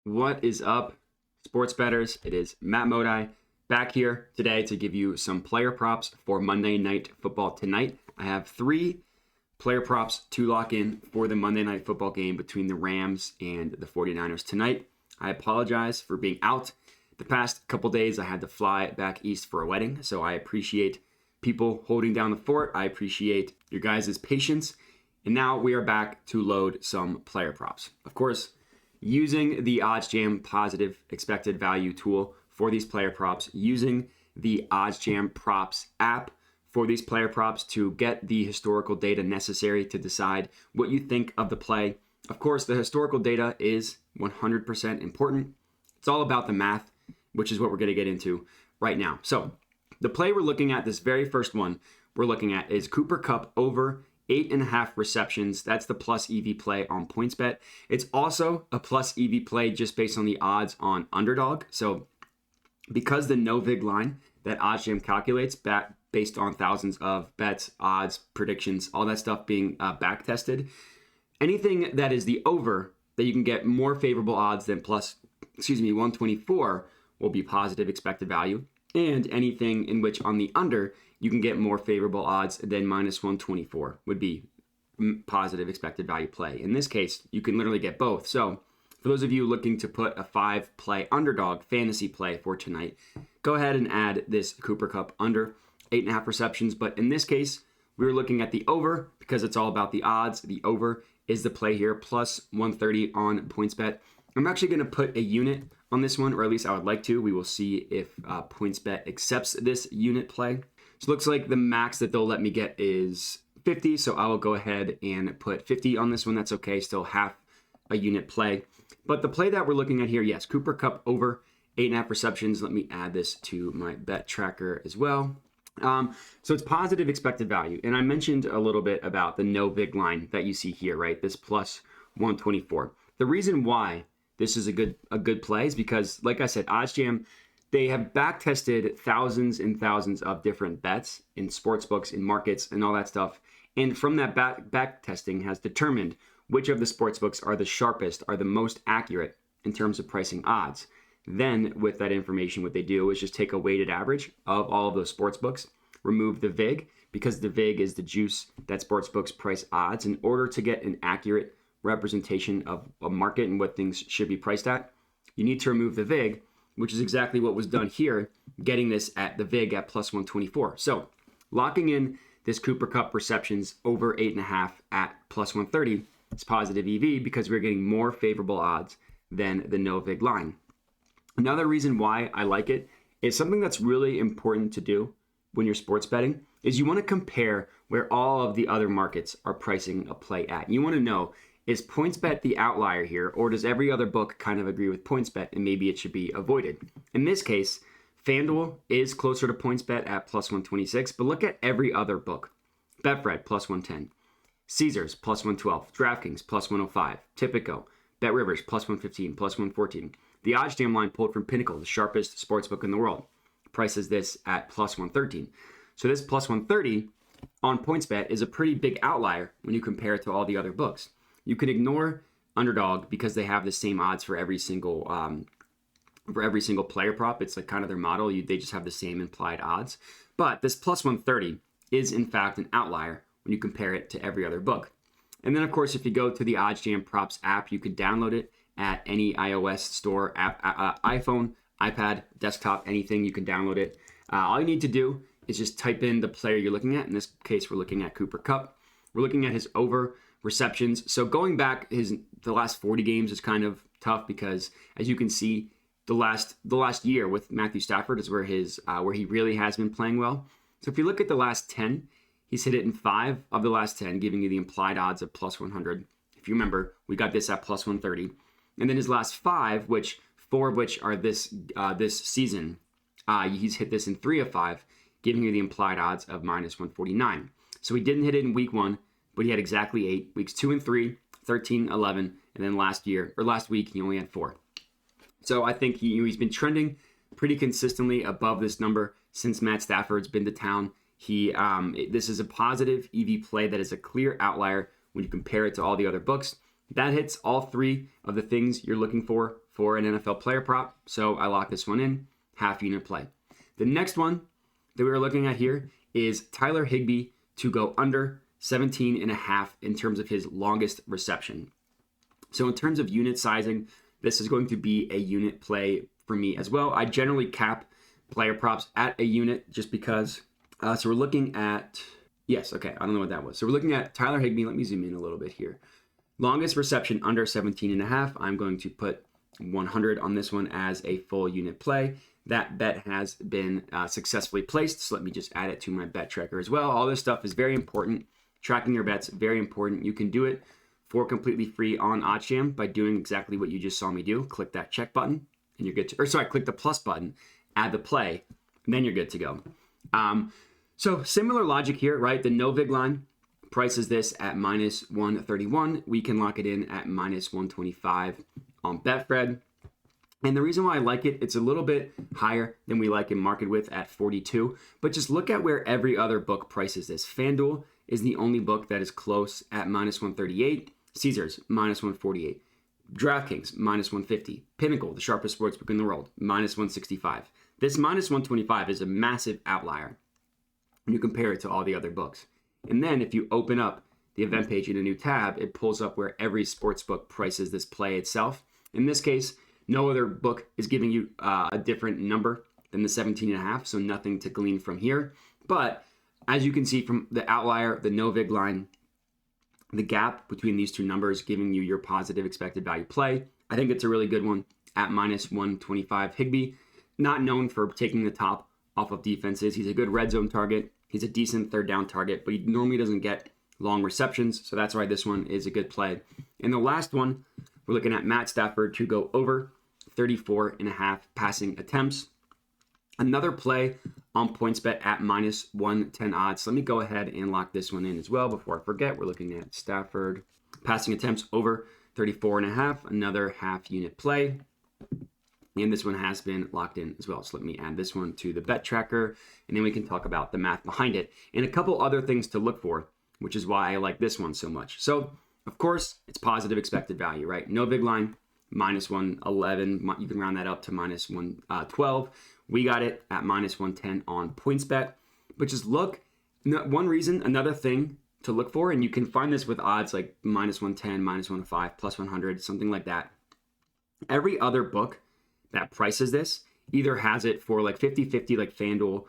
What is up, sports bettors? It is Matt Modi back here today to give you some player props for Monday Night Football tonight. I have 3 player props to lock in for the Monday Night Football game between the Rams and the 49ers tonight. I apologize for being out the past couple days. I had to fly back east for a wedding, so I appreciate people holding down the fort. I appreciate your guys' patience. And now we are back to load some player props. Of course, using the OddsJam positive expected value tool for these player props, using the OddsJam props app for these player props to get the historical data necessary to decide what you think of the play. Of course, the historical data is 100% important. It's all about the math, which is what we're going to get into right now. So the play we're looking at, this very first one we're looking at, is Cooper Kupp over 8.5 receptions. That's the plus EV play on PointsBet. It's also a plus EV play just based on the odds on underdog. So because the no vig line that OddsJam calculates based on thousands of bets, odds, predictions, all that stuff being back tested, anything that is the over that you can get more favorable odds than 124 will be positive expected value. And anything in which on the under you can get more favorable odds than minus 124 would be positive expected value play. In this case, you can literally get both. So for those of you looking to put a 5-play underdog fantasy play for tonight, go ahead and add this Cooper Kupp under 8.5 receptions. But in this case, we were looking at the over because it's all about the odds. The over is the play here, plus 130 on PointsBet. I'm actually going to put a unit on this one, or at least I would like to. We will see if PointsBet accepts this unit play. So it looks like the max that they'll let me get is 50. So I will go ahead and put 50 on this one. That's okay. Still half a unit play. But the play that we're looking at here, yes, Cooper Kupp over 8.5 receptions. Let me add this to my bet tracker as well. So it's positive expected value. And I mentioned a little bit about the no vig line that you see here, right? This plus 124. The reason why this is a good play is because, like I said, OddsJam, they have back tested thousands and thousands of different bets in sportsbooks, in markets, and all that stuff. And from that back testing has determined which of the sportsbooks are the sharpest, are the most accurate in terms of pricing odds. Then with that information, what they do is just take a weighted average of all of those sportsbooks, remove the VIG, because the VIG is the juice that sportsbooks price odds. In order to get an accurate representation of a market and what things should be priced at, you need to remove the VIG, which is exactly what was done here, getting this at the VIG at plus 124. So locking in this Cooper Kupp receptions over 8.5 at plus 130 is positive EV because we're getting more favorable odds than the no vig line. Another reason why I like it is something that's really important to do when you're sports betting is you want to compare where all of the other markets are pricing a play at. You want to know, is PointsBet the outlier here, or does every other book kind of agree with PointsBet and maybe it should be avoided? In this case, FanDuel is closer to PointsBet at plus 126, but look at every other book. BetFred plus 110, Caesars plus 112, DraftKings plus 105, Tipico, BetRivers plus 115, plus 114. The OddsJam line pulled from Pinnacle, the sharpest sportsbook in the world, prices this at plus 113. So this plus 130 on PointsBet is a pretty big outlier when you compare it to all the other books. You can ignore underdog because they have the same odds for every single player prop. It's like kind of their model. They just have the same implied odds. But this plus 130 is in fact an outlier when you compare it to every other book. And then of course, if you go to the OddsJam props app, you could download it at any iOS store app, iPhone, iPad, desktop, anything. You can download it. All you need to do is just type in the player you're looking at. In this case, we're looking at Cooper Kupp. We're looking at his over receptions. So going back the last 40 games is kind of tough because, as you can see, the last year with Matthew Stafford is where he really has been playing well. So if you look at the last 10, he's hit it in 5 of the last 10, giving you the implied odds of plus 100. If you remember, we got this at plus 130, and then his last 5, 4 of which are this season, he's hit this in 3 of 5, giving you the implied odds of minus 149. So he didn't hit it in week 1. But he had exactly 8. Weeks 2 and 3, 13, 11, and then last week, he only had 4. So I think he's been trending pretty consistently above this number since Matt Stafford's been to town. This is a positive EV play that is a clear outlier when you compare it to all the other books. That hits all 3 of the things you're looking for for an NFL player prop, so I locked this one in, half unit play. The next one that we were looking at here is Tyler Higbee to go under 17.5 in terms of his longest reception. So in terms of unit sizing, this is going to be a unit play for me as well. I generally cap player props at a unit just because. So we're looking at, yes, okay, I don't know what that was. So we're looking at Tyler Higbee. Let me zoom in a little bit here. Longest reception under 17.5. I'm going to put 100 on this one as a full unit play. That bet has been successfully placed. So let me just add it to my bet tracker as well. All this stuff is very important. Tracking your bets, very important. You can do it for completely free on OddsJam by doing exactly what you just saw me do. Click that check button and you're good to, or sorry, click the plus button, add the play, and then you're good to go. So similar logic here, right? The no vig line prices this at minus 131. We can lock it in at minus 125 on BetFred. And the reason why I like it, it's a little bit higher than we like in market with at 42, but just look at where every other book prices this. FanDuel is the only book that is close at minus 138. Caesars, minus 148. DraftKings, minus 150. Pinnacle, the sharpest sportsbook in the world, minus 165. This minus 125 is a massive outlier when you compare it to all the other books. And then if you open up the event page in a new tab, it pulls up where every sportsbook prices this play itself. In this case, no other book is giving you a different number than the 17.5, so nothing to glean from here. But as you can see from the outlier, the no vig line, the gap between these two numbers giving you your positive expected value play, I think it's a really good one at minus 125. Higbee, not known for taking the top off of defenses. He's a good red zone target. He's a decent third down target, but he normally doesn't get long receptions, so that's why this one is a good play. And the last one, we're looking at Matt Stafford to go over 34.5 passing attempts. Another play on PointsBet at minus 110 odds. So let me go ahead and lock this one in as well before I forget. We're looking at Stafford passing attempts over 34.5, another half unit play. And this one has been locked in as well. So let me add this one to the bet tracker, and then we can talk about the math behind it and a couple other things to look for, which is why I like this one so much. So of course, it's positive expected value, right? No big line, minus 111. You can round that up to minus 112. We got it at minus 110 on PointsBet, but just look, one reason, another thing to look for, and you can find this with odds like minus 110, minus 105, plus 100, something like that. Every other book that prices this either has it for like 50-50 like FanDuel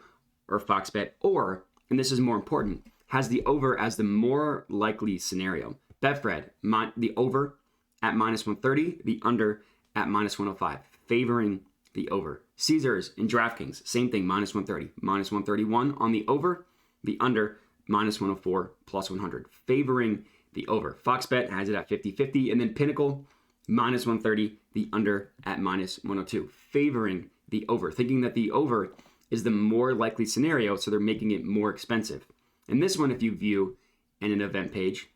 or FoxBet, or, and this is more important, has the over as the more likely scenario. BetFred, the over at minus 130, the under at minus 105, favoring the over. Caesars and DraftKings, same thing, minus 130, minus 131 on the over, the under, minus 104, plus 100, favoring the over. FoxBet has it at 50-50, and then Pinnacle, minus 130, the under at minus 102, favoring the over, thinking that the over is the more likely scenario, so they're making it more expensive. And this one, if you view in an event page,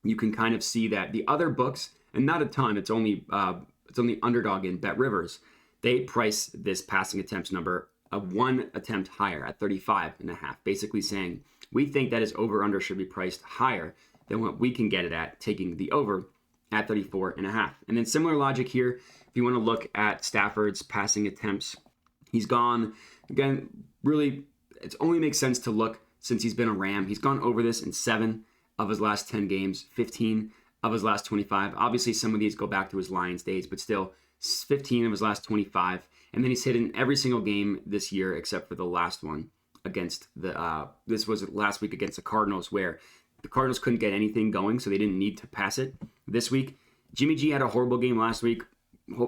you can kind of see that the other books, and not a ton, it's only Underdog and Bet Rivers, they price this passing attempts number of one attempt higher at 35.5, basically saying we think that his over-under should be priced higher than what we can get it at, taking the over at 34.5. And then similar logic here, if you want to look at Stafford's passing attempts, he's gone, again, really, it only makes sense to look since he's been a Ram. He's gone over this in 7 of his last 10 games, 15 of his last 25. Obviously, some of these go back to his Lions days, but still 15 of his last 25. And then he's hit in every single game this year except for the last one against this was last week against the Cardinals, where the Cardinals couldn't get anything going, so they didn't need to pass it. This week, Jimmy G had a horrible game last week.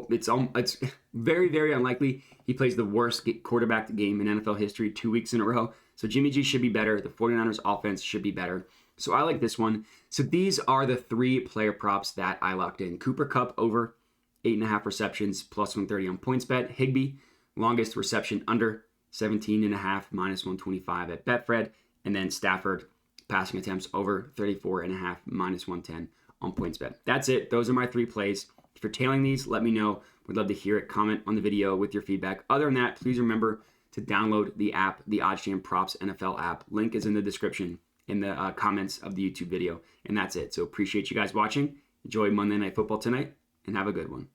It's very, very unlikely he plays the worst quarterback game in NFL history 2 weeks in a row. So Jimmy G should be better. The 49ers offense should be better. So I like this one. So these are the 3 player props that I locked in. Cooper Kupp over 8.5 receptions, plus 130 on PointsBet. Higbee, longest reception under 17.5, minus 125 at BetFred. And then Stafford, passing attempts over 34.5, minus 110 on PointsBet. That's it. Those are my 3 plays. If you're tailing these, let me know. We'd love to hear it. Comment on the video with your feedback. Other than that, please remember to download the app, the OddsJam Props NFL app. Link is in the description in the comments of the YouTube video. And that's it. So appreciate you guys watching. Enjoy Monday Night Football tonight, and have a good one.